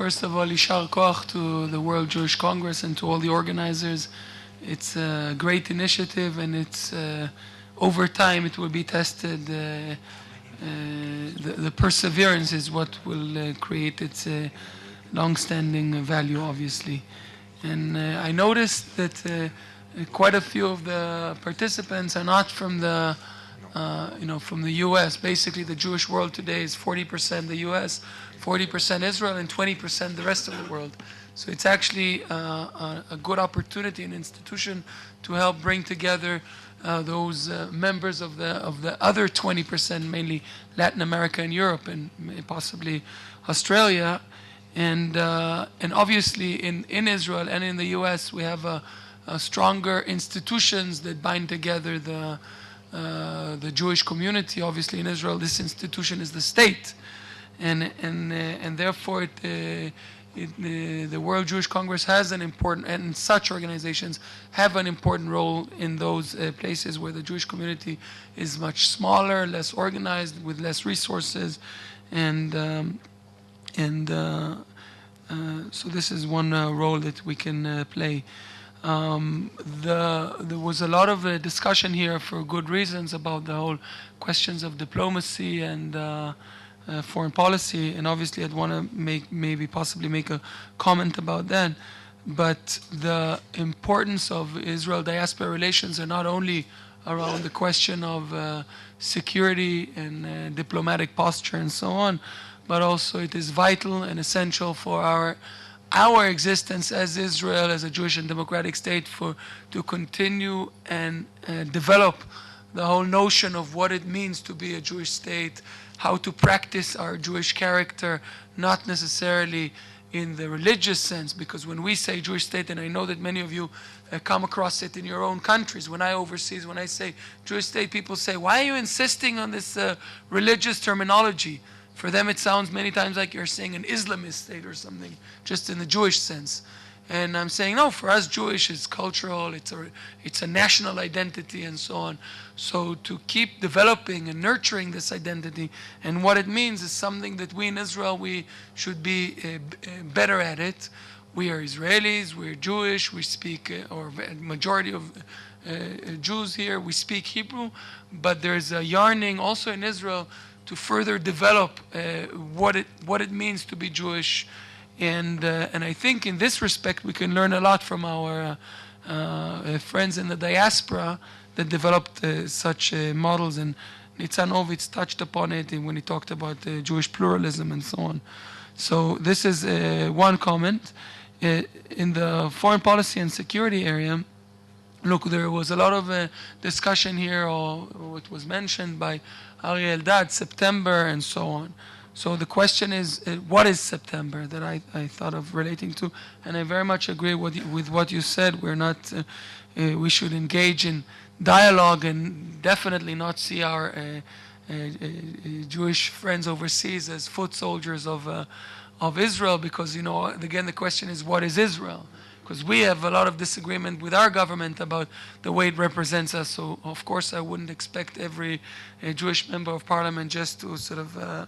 first of all, Yishar Koach to the World Jewish Congress and to all the organizers. It's a great initiative, and it's over time it will be tested. The perseverance is what will create its long-standing value, obviously. And I noticed that quite a few of the participants are not from the from the U.S. Basically, the Jewish world today is 40% the U.S., 40% Israel, and 20% the rest of the world. So it's actually a good opportunity, an institution, to help bring together those members of the other 20%, mainly Latin America and Europe, and possibly Australia. And obviously in Israel and in the U.S. we have stronger institutions that bind together the Jewish community. Obviously in Israel this institution is the state, and therefore the World Jewish Congress has an important, and such organizations have an important role in those places where the Jewish community is much smaller, less organized, with less resources, and so this is one role that we can play. There was a lot of discussion here for good reasons about the whole questions of diplomacy and foreign policy, and obviously I'd want to possibly make a comment about that. But the importance of Israel diaspora relations are not only around the question of security and diplomatic posture and so on, but also it is vital and essential for our existence as Israel, as a Jewish and democratic state, to continue and develop the whole notion of what it means to be a Jewish state, how to practice our Jewish character, not necessarily in the religious sense, because when we say Jewish state, and I know that many of you come across it in your own countries, when I say Jewish state, people say, why are you insisting on this religious terminology? For them it sounds many times like you're saying an Islamist state or something, just in the Jewish sense. And I'm saying, no, for us Jewish is cultural, it's a national identity and so on. So to keep developing and nurturing this identity and what it means is something that we in Israel, we should be better at it. We are Israelis, we're Jewish, we speak, or majority of Jews here, we speak Hebrew, but there's a yearning also in Israel to further develop what it means to be Jewish. And I think in this respect we can learn a lot from our friends in the diaspora that developed such models, and Nitzan touched upon it when he talked about Jewish pluralism and so on. So this is one comment. In the foreign policy and security area, look, there was a lot of discussion here, or what was mentioned by Ari Eldad, September and so on. So the question is, what is September, that I thought of relating to, and I very much agree with what you said. We're not, we should engage in dialogue and definitely not see our Jewish friends overseas as foot soldiers of Israel, because, again, the question is, what is Israel? Because we have a lot of disagreement with our government about the way it represents us. So, of course, I wouldn't expect every Jewish member of parliament just to sort of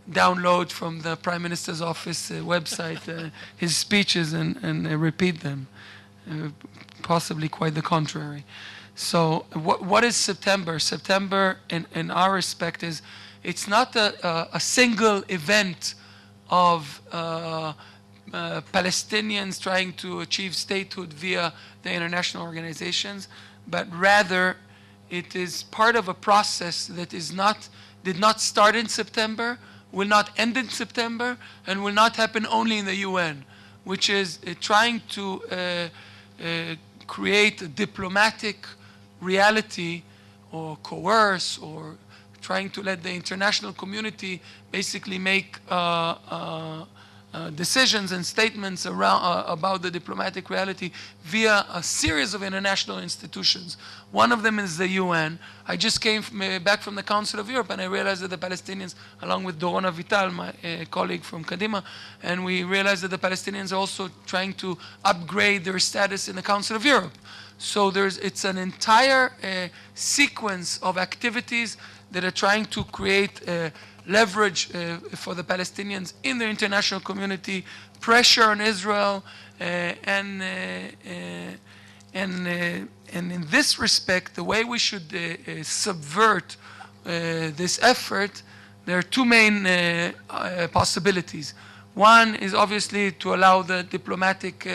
download from the Prime Minister's office website his speeches and repeat them. Possibly quite the contrary. So what is September? September, in our respect, it's not a single event of Palestinians trying to achieve statehood via the international organizations, but rather it is part of a process that did not start in September, will not end in September, and will not happen only in the UN, which is trying to create a diplomatic reality, or coerce, or trying to let the international community basically make decisions and statements about the diplomatic reality via a series of international institutions. One of them is the UN. I just came back from the Council of Europe, and I realized that the Palestinians, along with Doron Avital, my colleague from Kadima, and we realized that the Palestinians are also trying to upgrade their status in the Council of Europe. So it's an entire sequence of activities that are trying to create leverage for the Palestinians in the international community, pressure on Israel, and in this respect, the way we should subvert this effort, there are two main possibilities. One is obviously to allow the diplomatic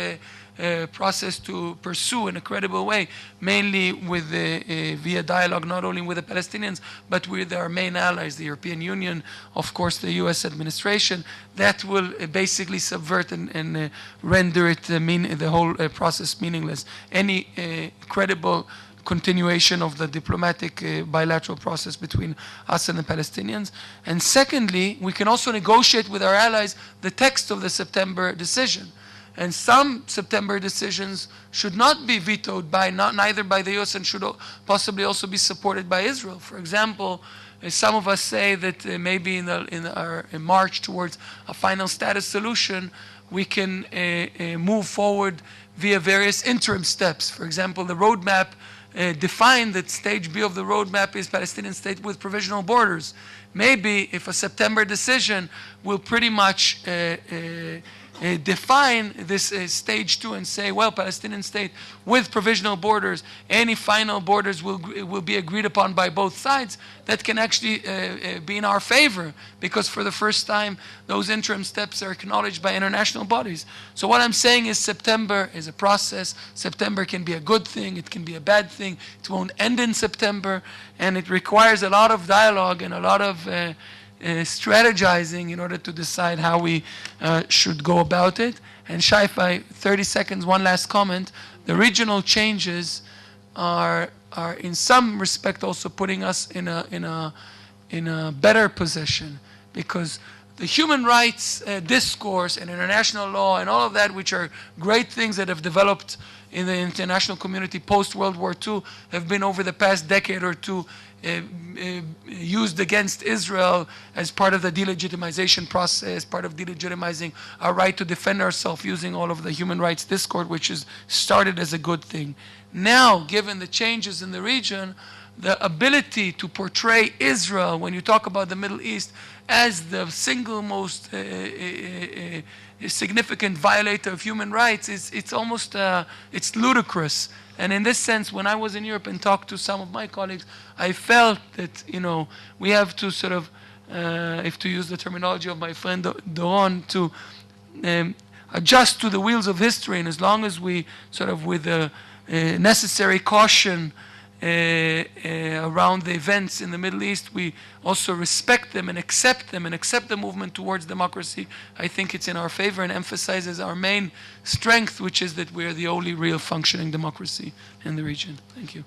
process to pursue in a credible way, mainly with via dialogue, not only with the Palestinians, but with our main allies, the European Union, of course, the U.S. administration. That will basically subvert and render it the whole process meaningless. Any credible continuation of the diplomatic bilateral process between us and the Palestinians. And secondly, we can also negotiate with our allies the text of the September decision. And some September decisions should not be vetoed by neither by the U.S. and should possibly also be supported by Israel. For example, some of us say that maybe in our march towards a final status solution, we can move forward via various interim steps. For example, the roadmap defined that stage B of the roadmap is Palestinian state with provisional borders. Maybe if a September decision will pretty much define this stage 2 and say, well, Palestinian state with provisional borders, any final borders will be agreed upon by both sides, that can actually be in our favor, because for the first time those interim steps are acknowledged by international bodies. So what I'm saying is September is a process. September can be a good thing, it can be a bad thing, it won't end in September, and it requires a lot of dialogue and a lot of strategizing in order to decide how we should go about it. And Shai, 30 seconds, one last comment. The regional changes are in some respect also putting us in a better position, because the human rights discourse and international law and all of that, which are great things that have developed in the international community post-World War II, have been over the past decade or two used against Israel as part of the delegitimization process, part of delegitimizing our right to defend ourselves using all of the human rights discourse, which is started as a good thing. Now, given the changes in the region, the ability to portray Israel, when you talk about the Middle East, as the single most significant violator of human rights, it's almost it's ludicrous. And in this sense, when I was in Europe and talked to some of my colleagues, I felt that, you know, we have to sort of, if to use the terminology of my friend Doron, to adjust to the wheels of history. And as long as we sort of, with the necessary caution around the events in the Middle East, we also respect them and accept the movement towards democracy, I think it's in our favor and emphasizes our main strength, which is that we are the only real functioning democracy in the region. Thank you.